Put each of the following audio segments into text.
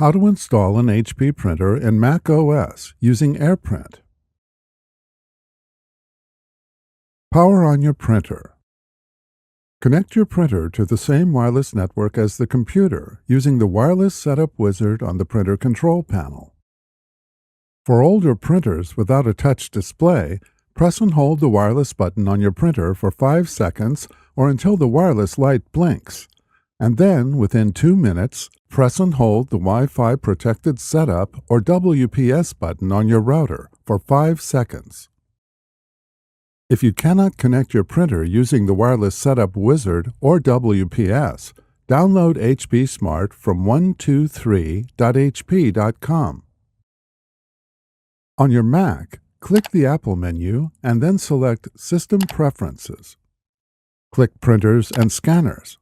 How to install an HP printer in macOS using AirPrint. Power on your printer. Connect your printer to the same wireless network as the computer using the wireless setup wizard on the printer control panel. For older printers without a touch display, press and hold the wireless button on your printer for 5 seconds or until the wireless light blinks. And then, within 2 minutes, press and hold the Wi-Fi Protected Setup or WPS button on your router for 5 seconds. If you cannot connect your printer using the wireless setup wizard or WPS, download HP Smart from 123.hp.com. On your Mac, click the Apple menu and then select System Preferences. Click Printers and Scanners.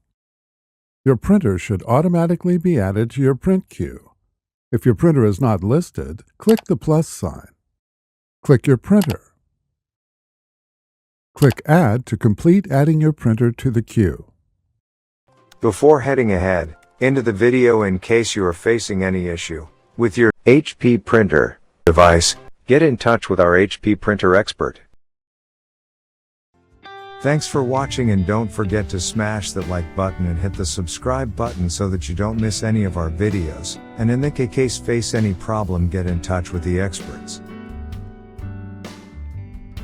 Your printer should automatically be added to your print queue. If your printer is not listed, click the plus sign. Click your printer. Click Add to complete adding your printer to the queue. Before heading ahead into the video, in case you are facing any issue with your HP printer device, get in touch with our HP printer expert. Thanks for watching, and don't forget to smash that like button and hit the subscribe button so that you don't miss any of our videos. And in the case face any problem, get in touch with the experts.